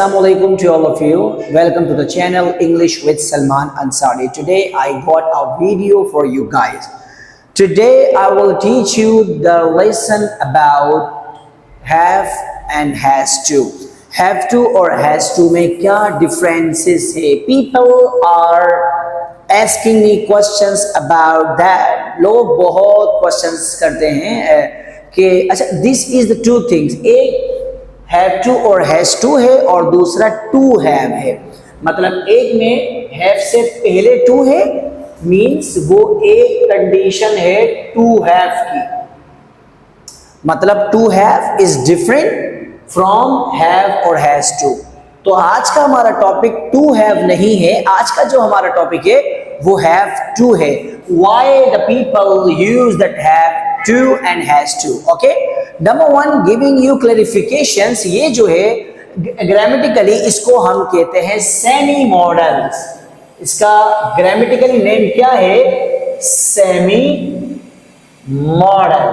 Assalamualaikum to all of you. Welcome to the channel English with Salman Ansari. Today I got a video for you guys. Today I will teach you the lesson about have and has to. Have to और has to में क्या differences है? People are asking me questions about that. लोग बहुत questions करते हैं कि अच्छा this is the two things. एक have to और has to है और दूसरा to have है. मतलब एक में have से पहले to है, means वो एक कंडीशन है to have की. मतलब to have is different from have और has to. तो आज का हमारा टॉपिक to have नहीं है. आज का जो हमारा टॉपिक है वो have to है. Why the people use that have to and has to. Okay, number one, giving you clarifications. ये जो है ग्रामेटिकली इसको हम कहते हैं सेमी मॉडल्स. इसका ग्रामेटिकली नेम क्या है? Semi modal.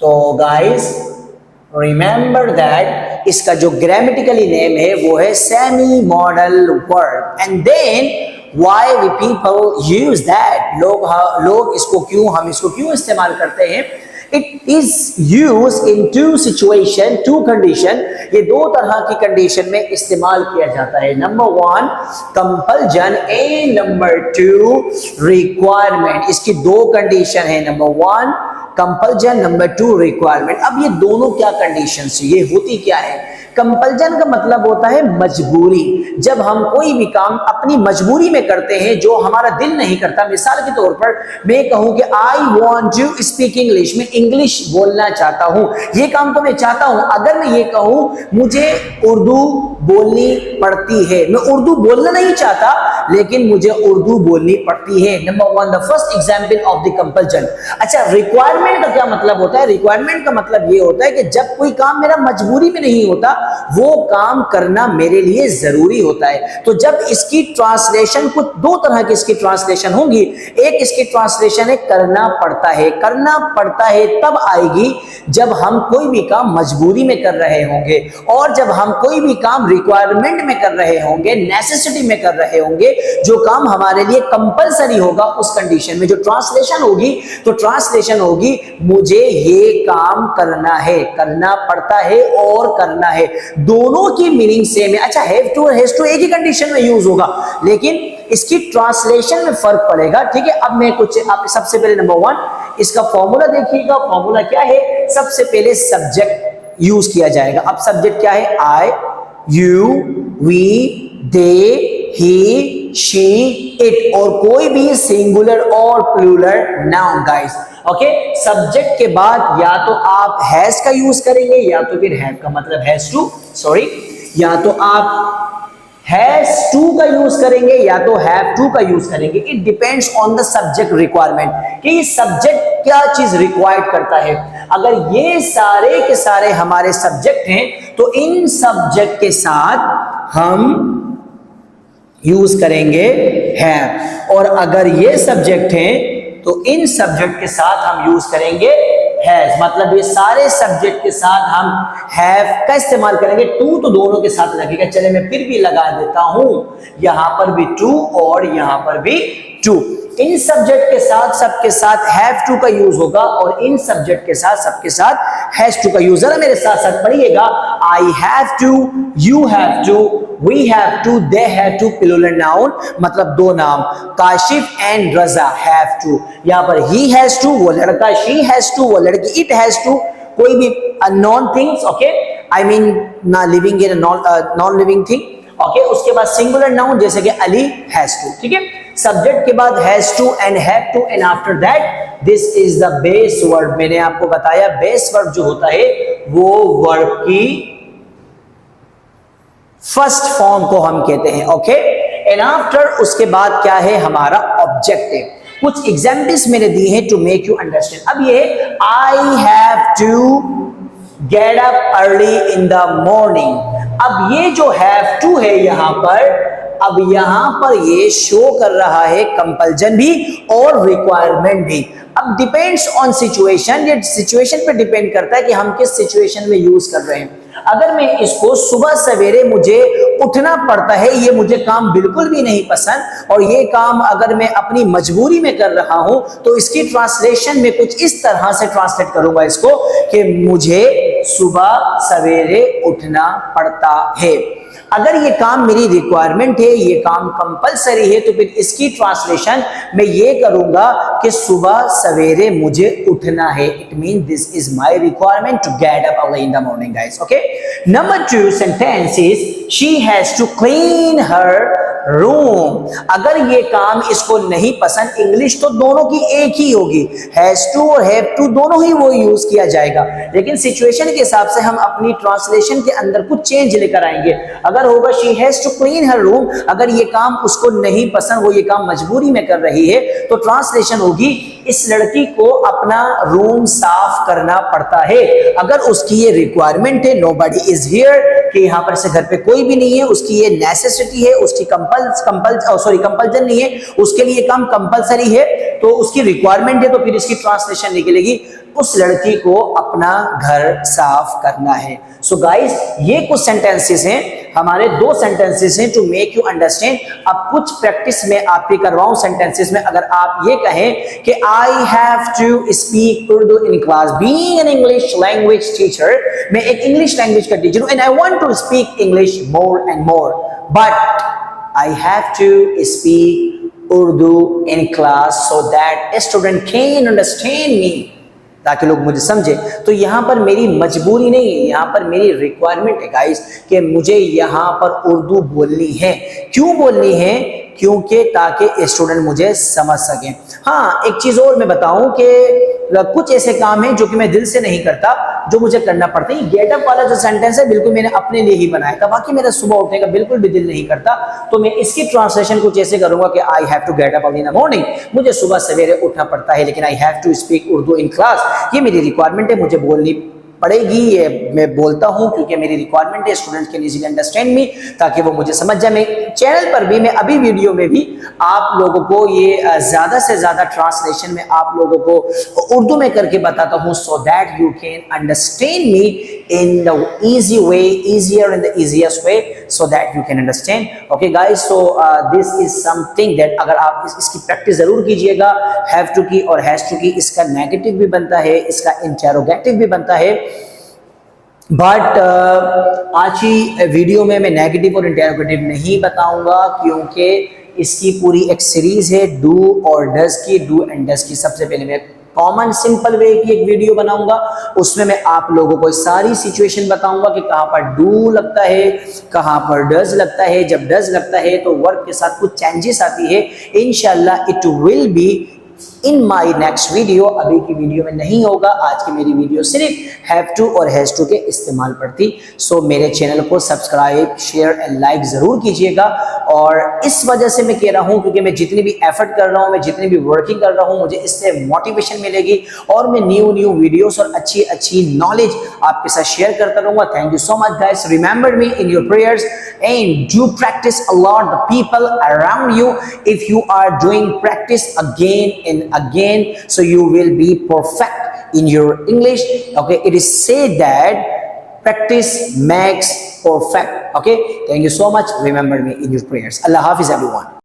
तो गाइस रिमेंबर दैट इसका जो ग्रामेटिकली नेम है वो है semi modal verb. And then why we people use that, लोग इसको क्यों, हम इसको क्यों इस्तेमाल करते हैं? It is used in two situation, two condition. ये दो तरह की कंडीशन में इस्तेमाल किया जाता है. Number one compulsion and number two requirement. इसकी दो कंडीशन है. Number one compulsion, number two requirement. अब ये दोनों क्या कंडीशन है, ये होती क्या है? कंपल्जन का मतलब होता है मजबूरी. जब हम कोई भी काम अपनी मजबूरी में करते हैं जो हमारा दिल नहीं करता. मिसाल के तौर पर मैं कहूं कि I want to speak English, मैं इंग्लिश बोलना चाहता हूं, ये काम तो मैं चाहता हूं. अगर मैं ये कहूं मुझे उर्दू बोलनी पड़ती है, मैं उर्दू बोलना नहीं चाहता लेकिन मुझे उर्दू बोलनी पड़ती है. Number one, the first example of the compulsion. अच्छा, रिक्वायरमेंट का क्या मतलब होता है? रिक्वायरमेंट का मतलब ये होता है कि जब कोई काम मेरा मजबूरी में नहीं होता वो काम करना मेरे लिए जरूरी होता है. तो जब इसकी ट्रांसलेशन, कुछ दो तरह की इसकी ट्रांसलेशन होंगी. एक इसकी ट्रांसलेशन है करना पड़ता है. करना पड़ता है तब आएगी जब हम कोई भी काम मजबूरी में कर रहे होंगे, और जब हम कोई भी काम रिक्वायरमेंट में कर रहे होंगे, नेसेसिटी में कर रहे होंगे, जो काम हमारे लिए कंपलसरी होगा, उस कंडीशन में जो ट्रांसलेशन होगी, तो ट्रांसलेशन होगी मुझे ये काम करना है, करना पड़ता है और करना है. दोनों की मीनिंग सेम है. अच्छा, हैव टू और हैज टू एक ही कंडीशन में यूज होगा लेकिन इसकी ट्रांसलेशन में फर्क पड़ेगा. ठीक है, अब मैं कुछ, आप सबसे पहले नंबर वन इसका फॉर्मूला देखिएगा. फॉर्मूला क्या है? सबसे पहले सब्जेक्ट यूज किया जाएगा. अब सब्जेक्ट क्या है? I, you, we, they, he, she, it, और कोई भी सिंगुलर और plural noun. Guys okay, subject के बाद या तो आप हैज का यूज करेंगे या तो फिर हैव का, मतलब हैज टू, सॉरी, या तो आप हैज टू का यूज करेंगे या तो हैव टू का यूज करेंगे. It depends on the subject requirement कि ये सब्जेक्ट क्या चीज रिक्वायर्ड करता है. अगर ये सारे के सारे हमारे सब्जेक्ट हैं तो इन सब्जेक्ट के साथ हम यूज करेंगे हैव, और अगर ये सब्जेक्ट हैं तो इन सब्जेक्ट के साथ हम यूज करेंगे हैज. मतलब ये सारे सब्जेक्ट के साथ हम हैव का इस्तेमाल करेंगे. टू तो दोनों के साथ लगेगा. चले मैं फिर भी लगा देता हूं, यहां पर भी टू और यहां पर भी टू. इन सब्जेक्ट के साथ सबके साथ हैव टू का यूज होगा और इन सब्जेक्ट के साथ सबके साथ हैज टू का यूज. जरा मेरे साथ साथ पढ़िएगा. I have to, you have to, we have to, they have to, plural noun मतलब दो नाम. Kashif and Raza have to. यहाँ पर he has to वो लड़का, she has to वो लड़की, it has to कोई भी non things. Okay, I mean ना living in non living thing. Okay, उसके बाद सिंगुलर नाउन जैसे कि अली हैज टू. ठीक है, सब्जेक्ट के बाद has to and have to and after that this is the base verb. मैंने आपको बताया बेस वर्ब जो होता है वो वर्ब की फर्स्ट फॉर्म को हम कहते हैं. ओके, एंड आफ्टर उसके बाद क्या है? हमारा ऑब्जेक्टिव. कुछ एग्जाम्पल्स मैंने दिए हैं टू मेक यू अंडरस्टैंड. अब ये I have to get up early in the morning. अब ये जो हैव टू है यहां पर, अब यहां पर ये शो कर रहा है कंपल्जन भी और रिक्वायरमेंट भी. अब डिपेंड्स ऑन सिचुएशन, ये सिचुएशन पे डिपेंड करता है कि हम किस सिचुएशन में यूज कर रहे हैं. अगर मैं इसको सुबह सवेरे मुझे उठना पड़ता है, ये मुझे काम बिल्कुल भी नहीं पसंद और ये काम अगर मैं अपनी मजबूरी में कर रहा हूं तो इसकी ट्रांसलेशन में कुछ इस तरह से ट्रांसलेट करूंगा इसको कि मुझे सुबह सवेरे उठना पड़ता है। अगर ये काम मेरी रिक्वायरमेंट है, ये काम कंपलसरी है, तो फिर इसकी ट्रांसलेशन मैं ये करूंगा कि सुबह सवेरे मुझे उठना है। It mean this is my requirement to get up early in the morning guys. Okay, number 2 sentence is she has to clean her room. अगर ये काम इसको नहीं पसंद, इंग्लिश तो दोनों की एक ही होगी, हैज टू और हैव टू दोनों ही वो यूज किया जाएगा, लेकिन सिचुएशन के हिसाब से हम अपनी ट्रांसलेशन के अंदर कुछ चेंज लेकर आएंगे। अगर होगा she has to clean her room, अगर ये काम उसको नहीं पसंद, वो ये काम मजबूरी में कर रही है, तो ट्रांसलेशन होगी इस लड़की को अपना रूम साफ करना पड़ता है। अगर उसकी ये रिक्वायरमेंट है, नोबडी इज हियर, कि यहां पर से घर पे कोई भी नहीं है, उसकी ये नेसेसिटी है, उसकी कंपल्जन नहीं है, उसके लिए काम कंपलसरी है, तो उसकी रिक्वायरमेंट है, तो फिर इसकी ट्रांसलेशन निकलेगी उस लड़की को अपना घर साफ करना है। सो गाइस, ये कुछ सेंटेंसेस हैं, हमारे 2 सेंटेंसेस हैं टू मेक यू अंडरस्टैंड। अब कुछ प्रैक्टिस में आपके करवाऊं सेंटेंसेस में। अगर आप ये कहें कि I have to speak Urdu in class, being an English language teacher, मैं एक इंग्लिश लैंग्वेज का टीचर हूं, and I want to speak English more and more, but I have to speak Urdu in class so that a student can understand me, ताकि लोग मुझे समझे। तो यहां पर मेरी मजबूरी नहीं है, यहां पर मेरी रिक्वायरमेंट है गाइस कि मुझे यहां पर उर्दू बोलनी है। क्यों बोलनी है? क्योंकि ताकि स्टूडेंट मुझे समझ सकें। हाँ, एक चीज और मैं बताऊं कि कुछ ऐसे काम हैं जो कि मैं दिल से नहीं करता, जो मुझे करना पड़ता है। गेट अप वाला जो सेंटेंस है बिल्कुल मैंने अपने लिए ही बनाया था, बाकी मेरा सुबह उठने का बिल्कुल भी दिल नहीं करता, तो मैं इसकी ट्रांसलेशन कुछ ऐसे करूंगा कि I have to get up early in the morning, मुझे सुबह सवेरे उठना पड़ता है, लेकिन I have to speak Urdu in class, ये मेरी रिक्वायरमेंट है, मुझे बोलनी पड़ेगी, ये मैं बोलता हूं क्योंकि मेरी रिक्वायरमेंट है, student can easily understand me, ताकि वो मुझे समझ जाए। मैं चैनल पर भी, मैं अभी वीडियो में भी आप लोगों को ये ज्यादा से ज्यादा ट्रांसलेशन में आप लोगों को उर्दू में करके बताता हूं, so that you can understand me in the easy way, easier in the easiest way, so that you can understand. Okay guys, so this is something that अगर आप इसकी प्रैक्टिस जरूर कीजिएगा। हैव टू की और हैज टू की, इसका negative भी बनता है, इसका इंटेरोगेटिव भी बनता है, बट आज ही वीडियो में मैं नेगेटिव और इंटेरोगेटिव नहीं बताऊंगा, क्योंकि इसकी पूरी एक सीरीज है डू और डज की, डू एंड डज की। सबसे पहले मैं कॉमन सिंपल वे की एक वीडियो बनाऊंगा, उसमें मैं आप लोगों को सारी सिचुएशन बताऊंगा कि कहां पर डू लगता है, कहां पर डज लगता है। जब डज लगता है तो वर्ब के साथ कुछ चेंजेस आती है। इंशाल्लाह it will be in my next video, अभी की वीडियो में नहीं होगा। आज की मेरी वीडियो सिर्फ हैव टू और हैज टू के इस्तेमाल पर थी। सो मेरे चैनल को सब्सक्राइब, शेयर एंड लाइक जरूर कीजिएगा। और इस वजह से मैं कह रहा हूं क्योंकि मैं जितनी भी एफर्ट कर रहा हूं, मैं जितनी भी वर्किंग कर रहा हूं, मुझे इससे मोटिवेशन मिलेगी और मैं न्यू वीडियोस और अच्छी नॉलेज आपके साथ शेयर करता रहूंगा। Thank you so much guys, remember me in your prayers and do practice a lot the people around you. If you are doing practice again and again, so you will be perfect in your English. Okay, it is said that practice makes perfect. Okay, thank you so much, remember me in your prayers. Allah Hafiz everyone.